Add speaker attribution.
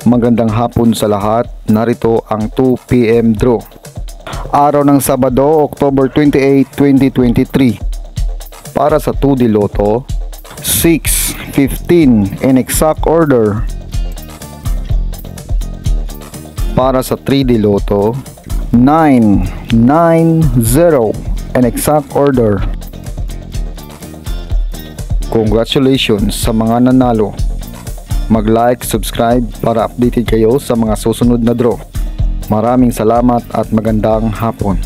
Speaker 1: Magandang hapon sa lahat. Narito ang 2 PM draw. Araw ng Sabado, October 28, 2023. Para sa 2D Lotto, 6, 15 in exact order. Para sa 3D Lotto, 9, 9, 0 in exact order. Congratulations sa mga nanalo. Mag-like, subscribe para updated kayo sa mga susunod na draw. Maraming salamat at magandang hapon.